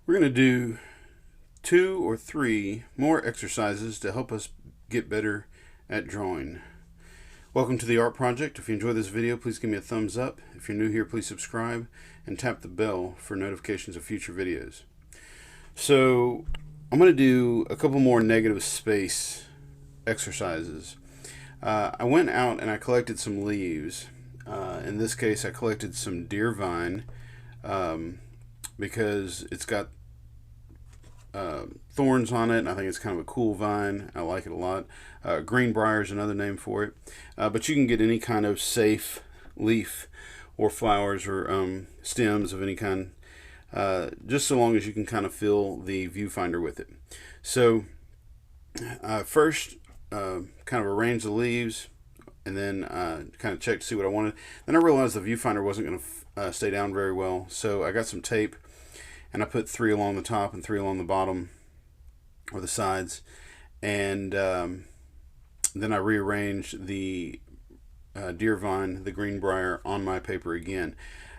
We're going to do 2 or 3 more exercises to help us get better at drawing. Welcome to the Art Project. If you enjoy this video, please give me a thumbs up. If you're new here, please subscribe and tap the bell for notifications of future videos. So I'm going to do a couple more negative space exercises. I went out and I collected some leaves. In this case, I collected some deer vine because it's got thorns on it, and I think it's kind of a cool vine. I like it a lot. Greenbrier is another name for it. But you can get any kind of safe leaf or flowers or stems of any kind, just so long as you can kind of fill the viewfinder with it. So first, kind of arrange the leaves, and then kind of check to see what I wanted. Then I realized the viewfinder wasn't going to stay down very well, so I got some tape and I put 3 along the top and 3 along the bottom or the sides, and then I rearranged the deer vine, the greenbrier, on my paper again.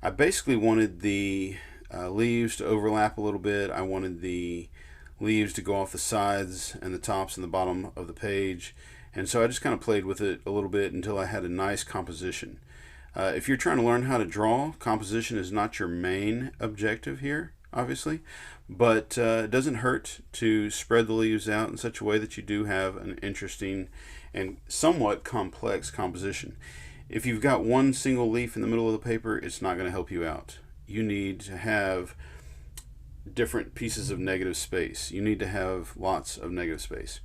I basically wanted the leaves to overlap a little bit. I wanted the leaves to go off the sides and the tops and the bottom of the page, and so I just kind of played with it a little bit until I had a nice composition. If you're trying to learn how to draw, composition is not your main objective here, obviously, but it doesn't hurt to spread the leaves out in such a way that you do have an interesting and somewhat complex composition. If you've got one single leaf in the middle of the paper, it's not going to help you out. You need to have different pieces of negative space. You need to have lots of negative space.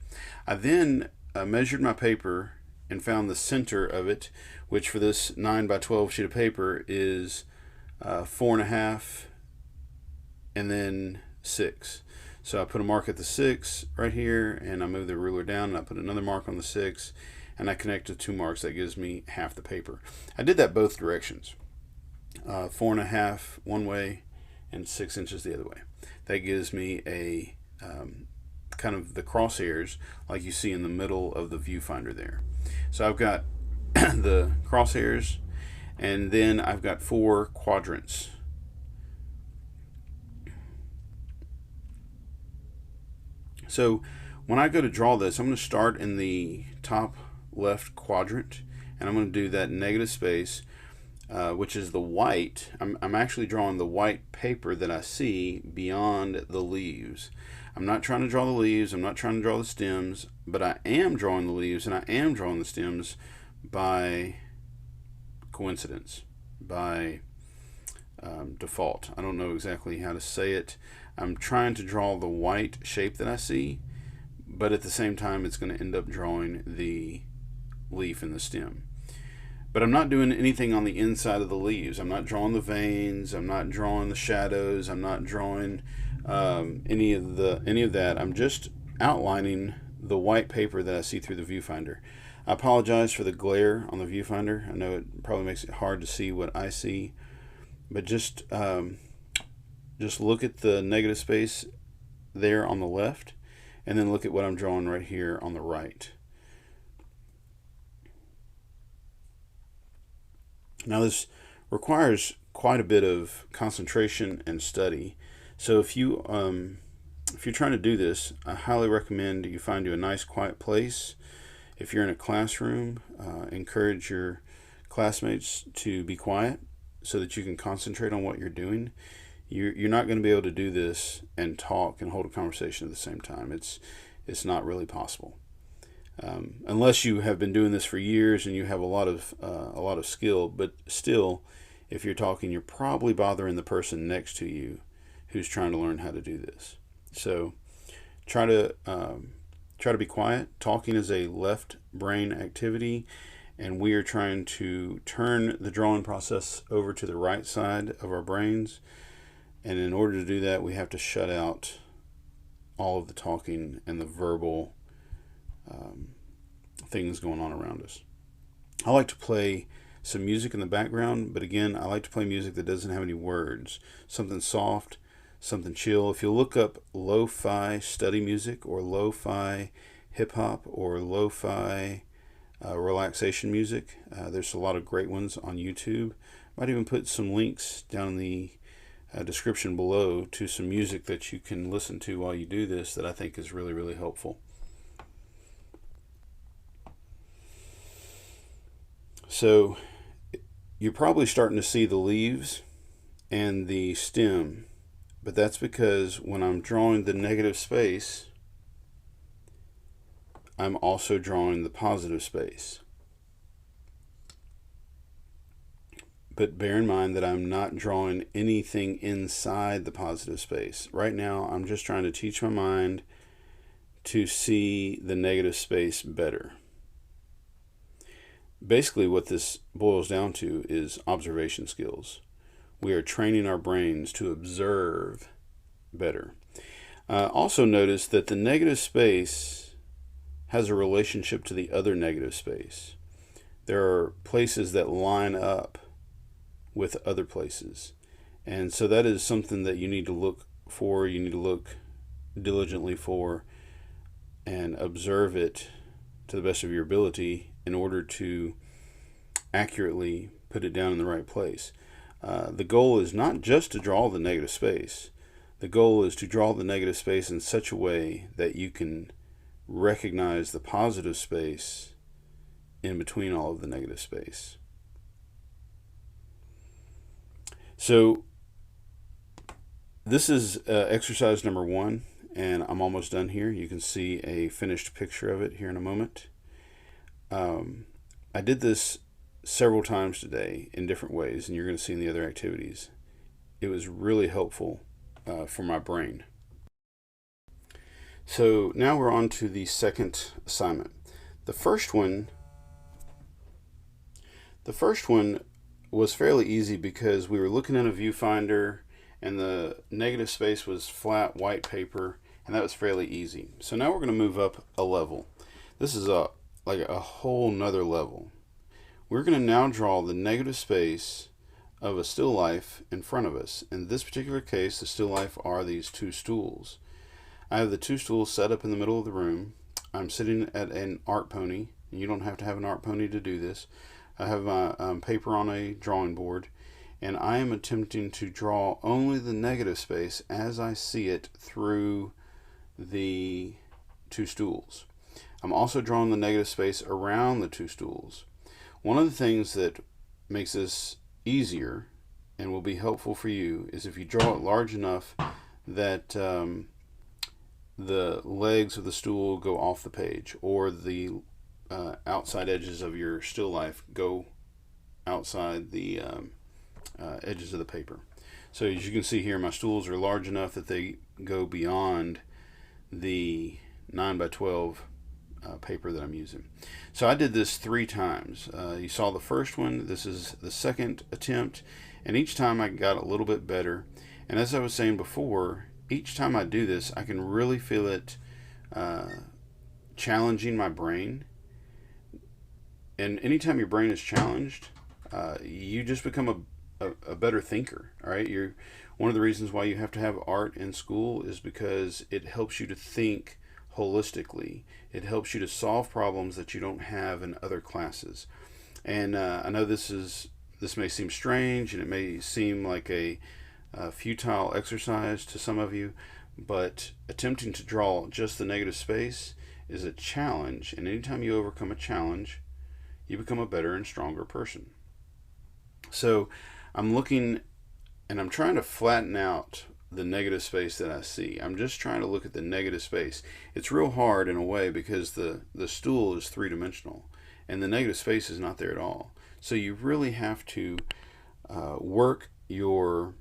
I then measured my paper and found the center of it, which for this 9 by 12 sheet of paper is 4.5 and then 6. So I put a mark at the 6 right here, and I move the ruler down, and I put another mark on the 6, and I connect the 2 marks. That gives me half the paper. I did that both directions, 4.5 one way and 6 inches the other way. That gives me a kind of the crosshairs like you see in the middle of the viewfinder there. So I've got the crosshairs, and then I've got 4 quadrants. So when I go to draw this, I'm going to start in the top left quadrant, and I'm going to do that negative space, which is the white. I'm actually drawing the white paper that I see beyond the leaves. I'm not trying to draw the leaves, I'm not trying to draw the stems, but I am drawing the leaves and I am drawing the stems by coincidence, by default. I don't know exactly how to say it. I'm trying to draw the white shape that I see, but at the same time it's going to end up drawing the leaf and the stem. But I'm not doing anything on the inside of the leaves. I'm not drawing the veins, I'm not drawing the shadows, I'm not drawing any of that. I'm just outlining the white paper that I see through the viewfinder. I apologize for the glare on the viewfinder. I know it probably makes it hard to see what I see, but just look at the negative space there on the left, and then look at what I'm drawing right here on the right. Now this requires quite a bit of concentration and study. So if you're trying to do this, I highly recommend you find you a nice quiet place. If you're in a classroom, encourage your classmates to be quiet so that you can concentrate on what you're doing. You're not going to be able to do this and talk and hold a conversation at the same time. It's not really possible. Unless you have been doing this for years and you have a lot of skill, but still, if you're talking, you're probably bothering the person next to you who's trying to learn how to do this. So try to be quiet. Talking is a left brain activity, and we are trying to turn the drawing process over to the right side of our brains. And in order to do that, we have to shut out all of the talking and the verbal things going on around us. I like to play some music in the background, but again, I like to play music that doesn't have any words. Something soft, something chill. If you look up lo-fi study music or lo-fi hip-hop or lo-fi relaxation music, there's a lot of great ones on YouTube. Might even put some links down in the description below to some music that you can listen to while you do this that I think is really, really helpful. So you're probably starting to see the leaves and the stem, but that's because when I'm drawing the negative space, I'm also drawing the positive space. But bear in mind that I'm not drawing anything inside the positive space. Right now, I'm just trying to teach my mind to see the negative space better. Basically, what this boils down to is observation skills. We are training our brains to observe better. Also notice that the negative space has a relationship to the other negative space. There are places that line up with other places. And so that is something that you need to look for, you need to look diligently for, and observe it to the best of your ability in order to accurately put it down in the right place. The goal is not just to draw the negative space. The goal is to draw the negative space in such a way that you can recognize the positive space in between all of the negative space. So this is exercise number 1, and I'm almost done here. You can see a finished picture of it here in a moment. I did this several times today in different ways, and you're going to see in the other activities. It was really helpful for my brain. So now we're on to the second assignment. The first one was fairly easy because we were looking in a viewfinder and the negative space was flat white paper, and that was fairly easy. So now we're going to move up a level. This is like a whole nother level. We're going to now draw the negative space of a still life in front of us. In this particular case, the still life are these 2 stools. I have the 2 stools set up in the middle of the room. I'm sitting at an art pony, and you don't have to have an art pony to do this. I have my paper on a drawing board, and I am attempting to draw only the negative space as I see it through the 2 stools. I'm also drawing the negative space around the 2 stools. One of the things that makes this easier and will be helpful for you is if you draw it large enough that the legs of the stool go off the page, or the outside edges of your still life go outside the edges of the paper. So as you can see here, my stools are large enough that they go beyond the 9 by 12 paper that I'm using. So I did this 3 times. You saw the first one. This is the second attempt, and each time I got a little bit better. And as I was saying before, each time I do this, I can really feel it challenging my brain. And anytime your brain is challenged, you just become a better thinker. All right, one of the reasons why you have to have art in school is because it helps you to think holistically. It helps you to solve problems that you don't have in other classes. And I know this may seem strange, and it may seem like a futile exercise to some of you, but attempting to draw just the negative space is a challenge, and anytime you overcome a challenge, you become a better and stronger person. So I'm looking and I'm trying to flatten out the negative space that I see. I'm just trying to look at the negative space. It's real hard in a way because the stool is 3-dimensional and the negative space is not there at all. So you really have to work your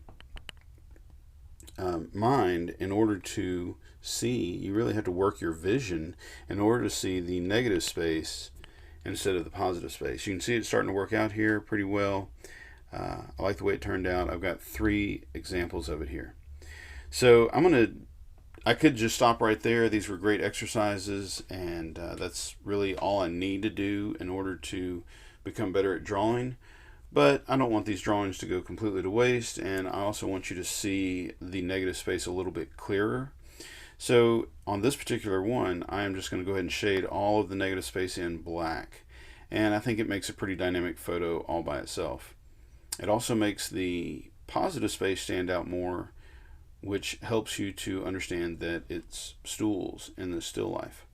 mind in order to see. You really have to work your vision in order to see the negative space instead of the positive space. You can see it's starting to work out here pretty well. I like the way it turned out. I've got 3 examples of it here. So I could just stop right there. These were great exercises, and that's really all I need to do in order to become better at drawing. But I don't want these drawings to go completely to waste, and I also want you to see the negative space a little bit clearer. So on this particular one, I am just going to go ahead and shade all of the negative space in black, and I think it makes a pretty dynamic photo all by itself. It also makes the positive space stand out more, which helps you to understand that it's stools in the still life.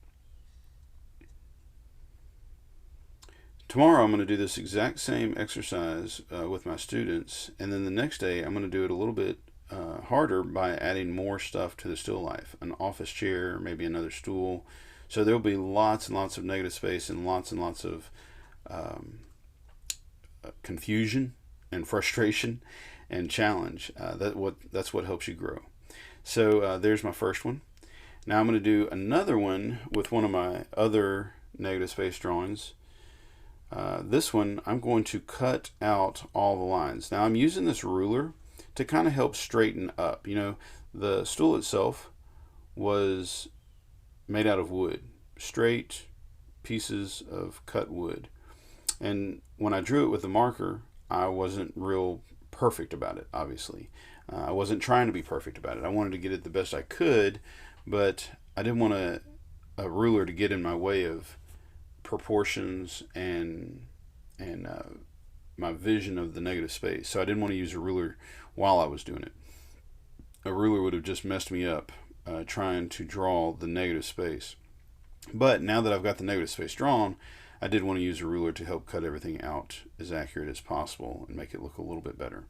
Tomorrow I'm going to do this exact same exercise with my students, and then the next day I'm going to do it a little bit harder by adding more stuff to the still life. An office chair, maybe another stool. So there'll be lots and lots of negative space and lots of confusion and frustration and challenge. That's what helps you grow. So there's my first one. Now I'm going to do another one with one of my other negative space drawings. This one I'm going to cut out all the lines. Now I'm using this ruler to kind of help straighten up. You know, the stool itself was made out of wood, straight pieces of cut wood. And when I drew it with the marker, I wasn't real perfect about it, obviously. I wasn't trying to be perfect about it. I wanted to get it the best I could, but I didn't want a ruler to get in my way of proportions and my vision of the negative space. So I didn't want to use a ruler while I was doing it. A ruler would have just messed me up trying to draw the negative space. But now that I've got the negative space drawn, I did want to use a ruler to help cut everything out as accurate as possible and make it look a little bit better.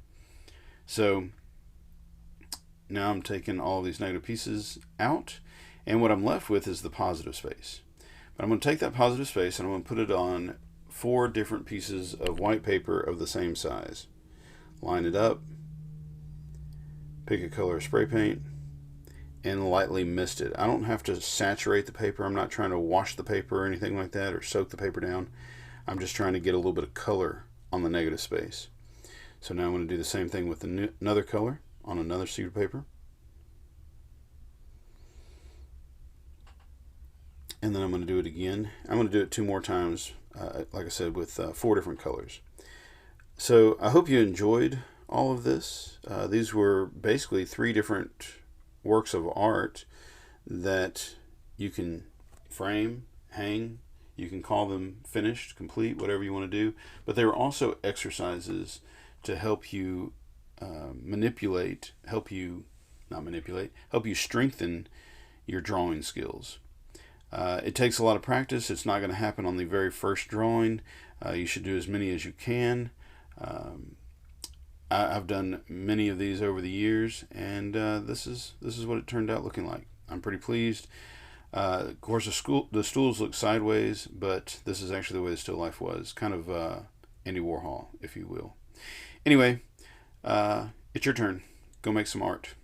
So now I'm taking all of these negative pieces out, and what I'm left with is the positive space. But I'm going to take that positive space and I'm going to put it on 4 different pieces of white paper of the same size. Line it up, pick a color of spray paint, and lightly mist it. I don't have to saturate the paper. I'm not trying to wash the paper or anything like that, or soak the paper down. I'm just trying to get a little bit of color on the negative space. So now I'm going to do the same thing with another color on another sheet of paper. And then I'm going to do it again. I'm going to do it 2 more times, like I said, with 4 different colors. So I hope you enjoyed all of this. These were basically 3 different works of art that you can frame, hang, you can call them finished, complete, whatever you want to do. But they were also exercises to help you help you strengthen your drawing skills. It takes a lot of practice. It's not going to happen on the very first drawing. You should do as many as you can. I've done many of these over the years, and this is what it turned out looking like. I'm pretty pleased. Of course, the stools look sideways, but this is actually the way the still life was. Kind of Andy Warhol, if you will. Anyway, it's your turn. Go make some art.